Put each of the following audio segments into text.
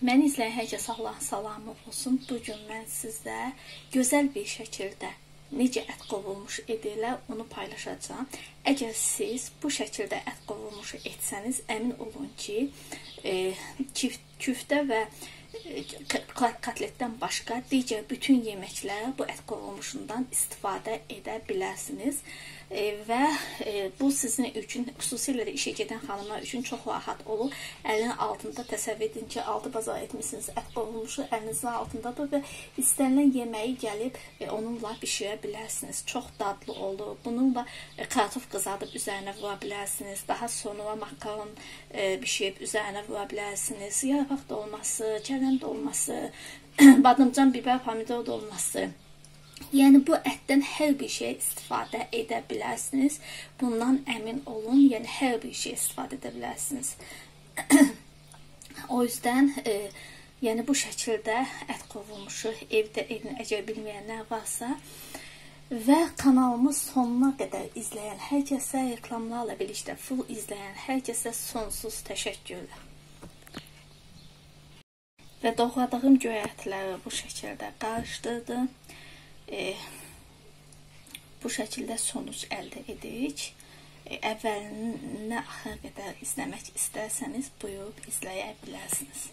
Məni izləyən hər kəsə Allahın salamı olsun. Bugün mən sizə gözəl bir şəkildə necə ət qovulmuş edirlər, onu paylaşacağım. Əgər siz bu şəkildə ət qovulmuşu etsəniz, əmin olun ki, küftə və kotletdən başqa digər bütün yeməklər bu ət qovulmuşundan istifadə edə bilərsiniz. Və bu sizin üçün, xüsusilə də işə gedən xanımlar üçün çox rahat olur. Əlinin altında təsəvvür edin ki, altı bazar etmişsiniz, ət qovulmuşu əlinizin altındadır və istənilən yeməyi gəlib onunla bişirə bilərsiniz. Çox dadlı olur. Bununla kartof qızardıb üzərinə vura bilərsiniz. Daha sonra makaron bişirib üzərinə vura bilərsiniz. Yarpaq dolması, kələm dolması, badımcan, biber, pomidor dolması. Yəni bu ətdən hər bir şey istifadə edə bilərsiniz. Bundan əmin olun. Yəni hər bir şey istifadə edə bilərsiniz. O yüzden yəni bu şəkildə ət qovulmuşu evdə edin, əgər bilməyənlər varsa. Və kanalımız sonuna qədər izləyən hər kəsə, reklamlarla birlikdə full izləyən hər kəsə sonsuz təşəkkürlər. Və doğradığım göyərtiləri bu şəkildə qarışdırdım. Bu şəkildə sonuç əldə edirik. Əvvəlinə axıra qədər izləmək istərsəniz buyurub izləyə bilərsiniz.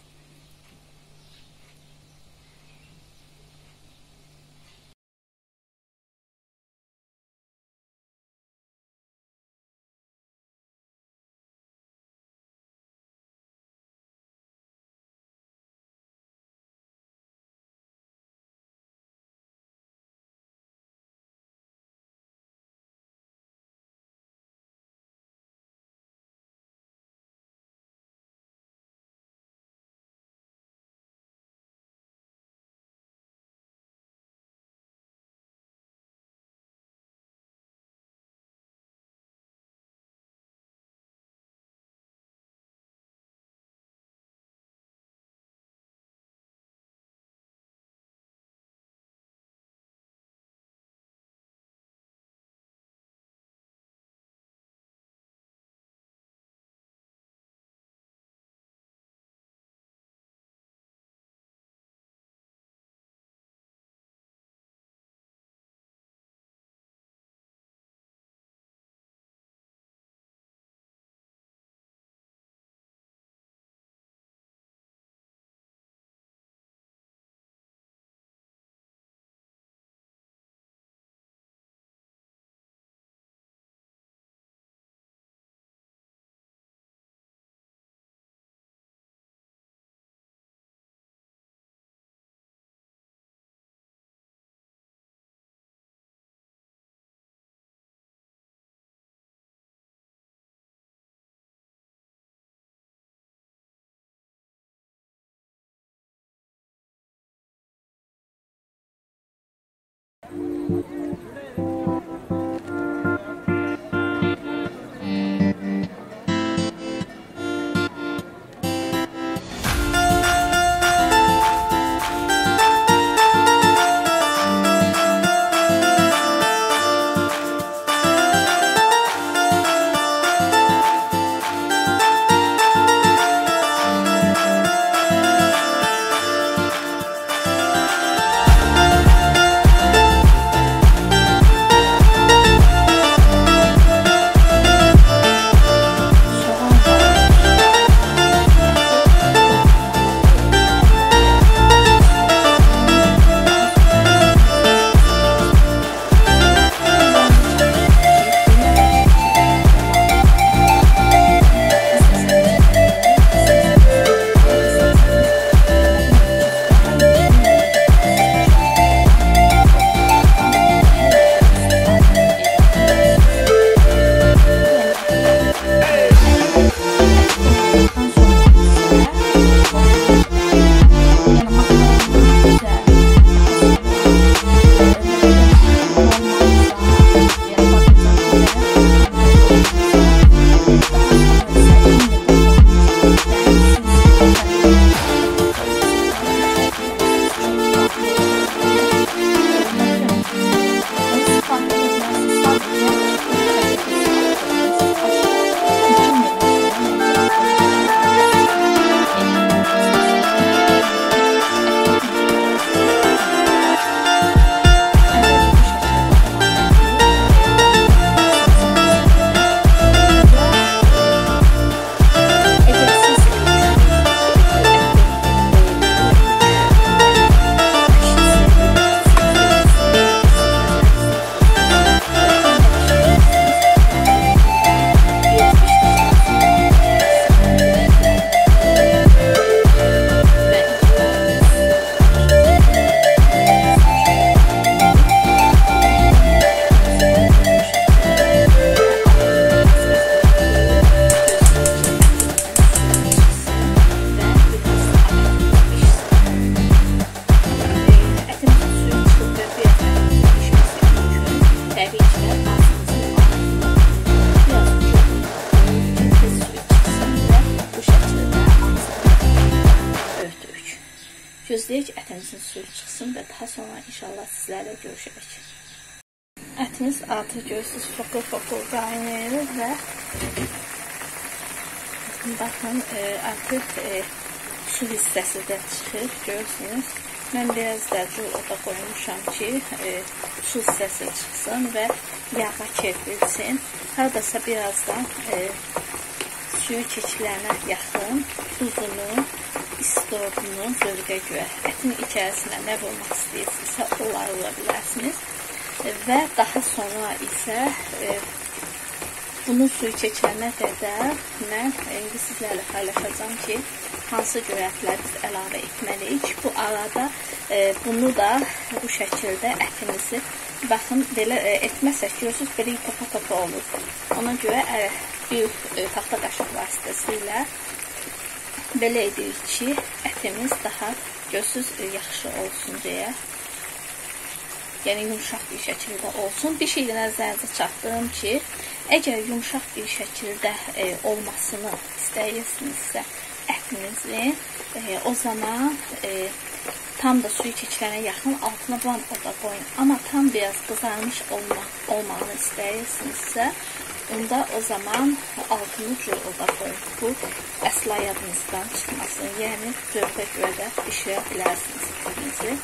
gözləyək ətimizin suyu çıxsın və daha sonra inşallah sizlərlə görüşərək. Ətimiz artıq görürsünüz fokur qaynayır və baxın artıq su hissəsi də çıxır, görürsünüz. Mən biraz da oda qoymuşam ki, su hissəsi çıxsın və yağa çevrilsin. Haradasa birazdan suyu keçilərinə yaxın duzunu, istodunu zövqə görə ətin içərisinə nə vurmaq istəyirsinizsə onları vura bilərsiniz. Və daha sonra isə bunun suyu keçənə qədər mən indi sizlərlə paylaşacağım ki, hansı göyərtləri biz əlavə etməliyik. Bu arada bunu da bu şəkildə ətimizi, baxın, belə etməsək, görürsünüz, belə topa olur. Ona görə bir taxta qaşıq vasitəsilə belə edirik ki, ətimiz daha, görürsünüz, yaxşı olsun deyə. Yəni, yumuşaq bir şəkildə olsun. Bir şeydə nəzərinizə çatdırım ki, əgər yumuşaq bir şəkildə olmasını istəyirsinizsə ətinizin, o zaman tam da suyu keçilənə yaxın altına van oda qoyun. Amma tam biraz qızarmış olmağını istəyirsinizsə, onda o zaman altını cür oda qoyun. Bu, əsla yadınızdan çıxmasın. Yəni, zövqə görə də bişirə bilərsiniz ətinizi.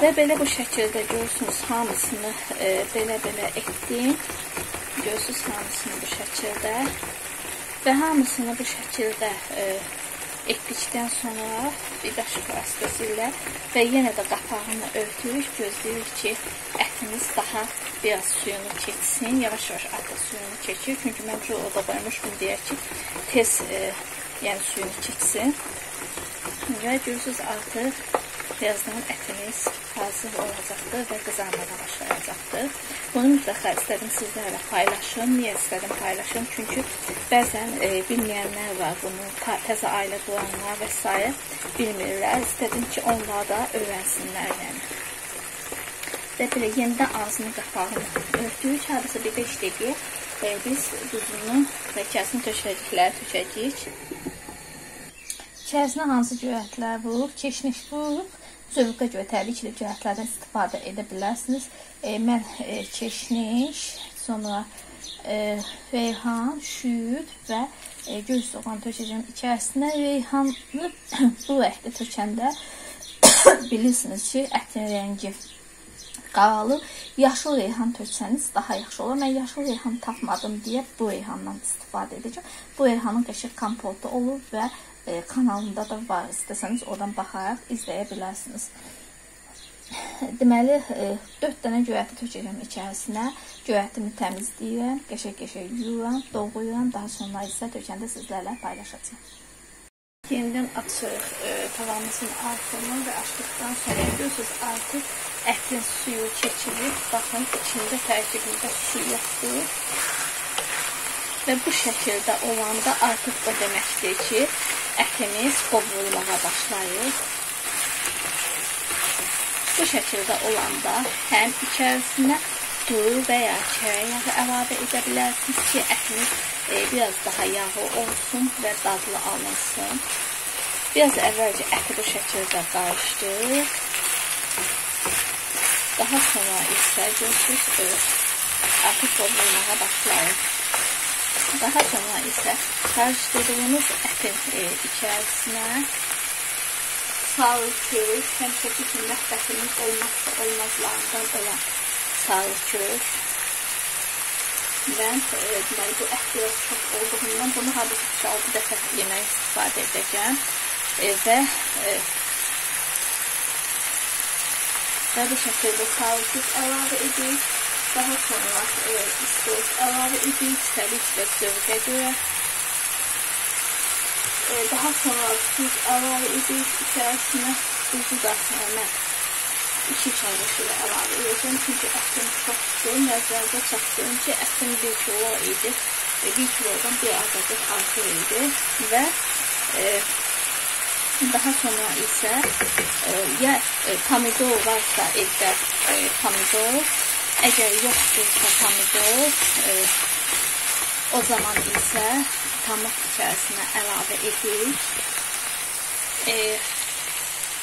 Və belə bu şəkildə görürsünüz, hamısını belə etdim. Görürsünüz, hamısını bu şəkildə. Və hamısını bu şəkildə etdikdən sonra bir daşıq vasitəsilə və yenə də qapağını örtürük, gözləyirik ki, ətimiz daha biraz suyunu keçsin. Yavaş-yavaş artıq suyunu keçir. Çünki mən oda qoymuşum deyək ki, tez yəni suyunu keçsin. Və görürsünüz, artıq birazdan ətimiz hazır olacaqdır və qızarmağa başlayacaqdır. Bunu mütləqa istədim sizlərlə paylaşım. Niyə istədim paylaşım? Çünki bəzən bilməyənlər var bunu, təzə ailə quranlar və s. bilmirlər. İstədim ki, onlar da öyrənsinlər yəni. Və belə yenidən ağzını qapağını örtürük. Hardasa bir 5 dəqiqə biz duzunu və içərisini tökəcəkləri tökəcəyik. İçərisinə hansı göyərtlər vurub, keşniş vurub, zövqə görə təbii ki, göyərtlərdən istifadə edə bilərsiniz. Mən keşniş, sonra reyhan, şüyüd və göz soğan tökəcəm içərisinə. Reyhanlı bu rəngdə tökəndə bilirsiniz ki, ətin rəngi qaralır. Yaşıl reyhan töksəniz daha yaxşı olur. Mən yaşıl reyhan tapmadım deyə bu reyhandan istifadə edəcəm. Bu reyhanın qəşəng kompotu olur və kanalında da var. İstəsəniz oradan baxaraq izləyə bilərsiniz. Deməli, 4 dənə göyərti tökəcəm içərisinə. Göyərtimi təmizləyirəm, qəşəng yuyuram, doğrayıram. Daha sonra isə tökəndə sizlərlə paylaşacağım. Yenidən açırıq tavamızın altını və açdıqdan sonra görürsünüz, artıq ətin suyu keçirir. Baxın, içində tərkibində su yoxdur. Və bu şəkildə olanda artıq o deməkdir ki, ətimiz qovrulmağa başlayır. Bu şəkildə olanda həm içərisinə duru və ya çörək yağı əlavə edə bilərsiniz ki, ətiniz biraz daha yağlı olsun və dadlı alınsın. Biraz əvvəlcə əti bu şəkildə qarışdırıq. Daha sonra isə görürsünüz, artıq qovrulmağa başlayır. Daha sonra isə qarışdırdığımız ətin içərisinə sarı kök, həmişəki ki, mətbəximiz olmazsa olmazlarından olan sarı kök. Mən deməli, bu ət biraz çox olduğundan bunu hardasa 5-6 dəfə yemək istifadə edəcəm və bu şəkildə sarı kök əlavə edirik. Daha sonra istos əlavə edirik, təbii ki də zövqə görə. Daha sonra tuz əlavə edirik içərisinə. Tuzu da mən 2 çay qaşığı əlavə edəcəm. Çünki ətim çoxdur. Nəzərdə çatdırım ki, ətim 1 kilo idi. 1 kilodan bir azadıq artıq idi. Və daha sonra isə ya pomidor varsa evdə pomidor, əgər yoxdursa pomidor, o zaman isə tomat içərisinə əlavə edirik.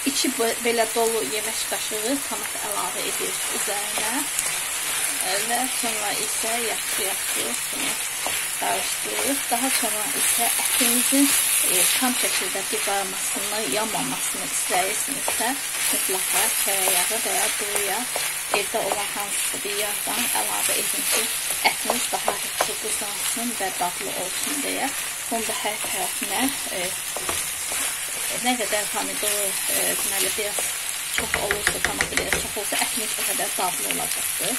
İçi belə dolu yemək qaşığı tomat əlavə edirik üzərinə və sonra isə yaxşı bunu qarışdırırıq. Daha sonra isə ətimizin tam şəkildə qızarmasını, yanmamasını istəyirsinizsə, mütləqa tereyağı və ya duru yağ evdə olan hansısa bir yağdan əlavə edin ki, ətimiz daha yaxşı qızarsın və dadlı olsun deyə. Bunu da hər tərəfinə nə qədər pomidoru deməli biraz çox olursa, tomatı biraz çox olsa, ətimiz o qədər dadlı olacaqdır.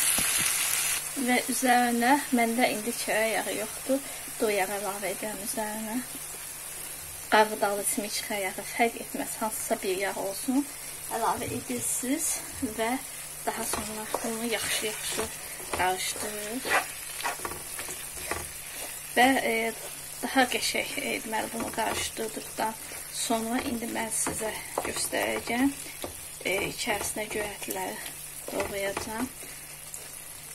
Və üzərinə, məndə indi çörək yağı yoxdur, duru yağ əlavə edirəm üzərinə. Qarğıdalı, simiçka yağı fərq etməz, hansısa bir yağ olsun, əlavə edirsiniz və daha sonra bunu yaxşı qarışdırır. Və daha qəşəng deməli bunu qarışdırdıqdan sonra indi mən sizə göstərəcəm. İçərisinə göyərtiləri doğrayacağım.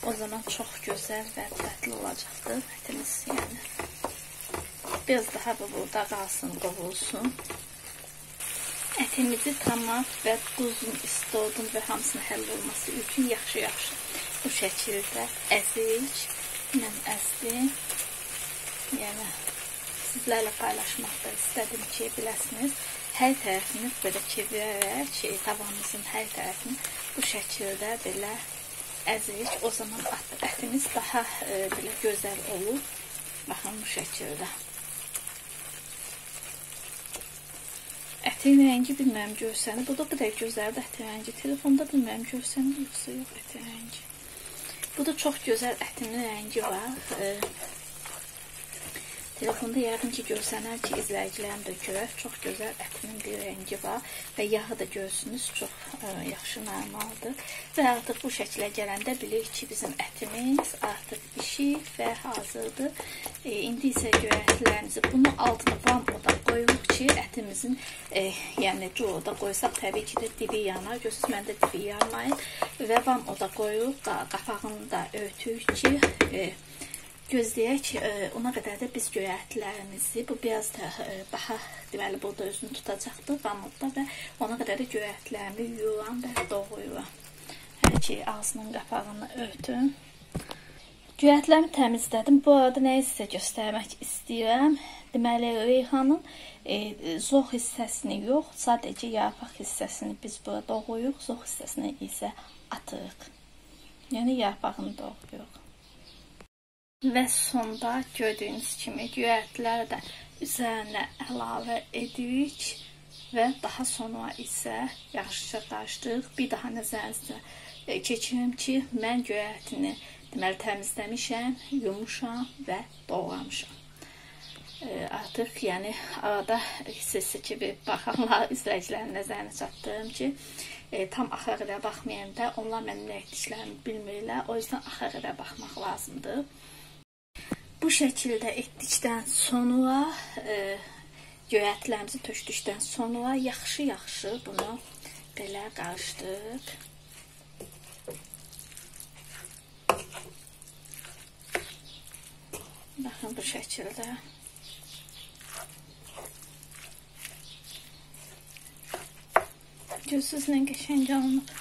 O zaman çox gözəl və dadlı olacaqdır ətimiz, yəni. Biraz daha burada qalsın, qovulsun. Ətimizi tomat və duzun, istodun və hamısının həll olması üçün yaxşı bu şəkildə əzik. Mən əzdim. Yəni, sizlərlə paylaşmaq da istədim ki, biləsiniz. Hər tərəfini belə çevirərək, tavamızın hər tərəfini bu şəkildə belə əzik. O zaman ətimiz daha belə gözəl olur. Baxın bu şəkildə. Ətin rəngi bilməm görsənir. Bu da bu qədər gözəldir ətin rəngi. Telefonda bilməm görsənir yoxsa yox ətin rəngi. Bu da çox gözəl ətinin rəngi var. Telefonda yəqin ki görsənər ki, izləyicilərim də görər. Çox gözəl ətinin bir rəngi var və yağı da görsünüz, çox yaxşı, normaldır. Və artıq bu şəkilə gələndə bilirik ki, bizim ətimiz artıq pişib və hazırdır. İndi isə göyərtilərimizi bunu altına vam oda qoyuruq ki, ətimizin yəni cuda qoysaq təbii ki də dibi yanar. Görürsünüz, məndə dibi yanmayın və vam oda qoyuruq, qapağını da örtürük ki, gözləyək, ona qədər də biz göyərtilərimizi, bu biraz da daha deməli burada özünü tutacaqdır vamodda və ona qədər də göyərtilərimi yuyuram və doğrayıram. Hələ ki ağzının qapağını örtüm. Göyərtilərimi təmizlədim. Bu arada nəyi sizə göstərmək istəyirəm. Deməli reyhanın zox hissəsini yox, sadəcə yarpaq hissəsini biz burada doğrayırıq, zox hissəsini isə atırıq. Yəni yarpağını doğrayırıq. Və sonda gördüyünüz kimi göyərtiləri də üzərinə əlavə edirik və daha sonra isə yaxşıca qarışdırırıq. Bir daha nəzərinizə keçirim ki, mən göyərtini deməli təmizləmişəm, yumuşam və doğramışam. Artıq yəni arada sizə ki bir baxanlar, izləyicilərin nəzərinə çatdırım ki, tam axıra qədər baxmayanda onlar mənim nə etdiklərimi bilmirlər. O yüzden axıra qədər baxmaq lazımdır. Bu şəkildə etdikdən sonra göyərtilərimizi tökdükdən sonra yaxşı bunu belə qarışdırıb baxın bu şəkildə görürsünüz nə qəşəng olunub.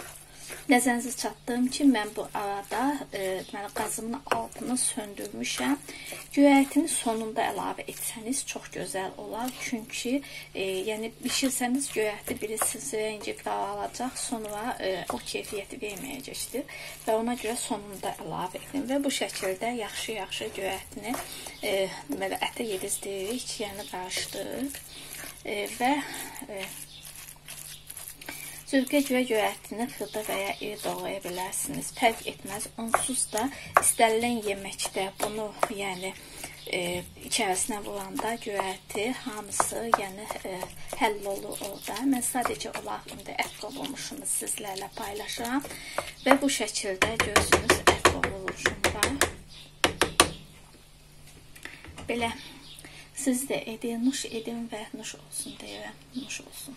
Nəzərinizə çatdırım ki, mən bu arada deməli qazımın altını söndürmüşəm. Göyərtini sonunda əlavə etsəniz çox gözəl olar. Çünki yəni bişirsəniz göyərti bilirsiniz rəngi qaralacaq, sonra o keyfiyyəti verməyəcəkdir və ona görə sonunda əlavə edin və bu şəkildə yaxşı göyərtini deməli ətə yedizləyirik, yəni qarışdırırıq və zövqə görə göyərtini xırda və ya iri doğraya bilərsiniz. Fərq etməz. Onsuz da istənilən yeməkdə bunu yəni içərisinə vuranda göyərti hamısı yəni həll olur orada. Mən sadəcə olaraq indi ət qovurmuşumu sizlərlə paylaşıram və bu şəkildə görürsünüz ət qovurmuşum var. Belə siz də edin, nuş edin və nuş olsun deyirəm. Nuş olsun.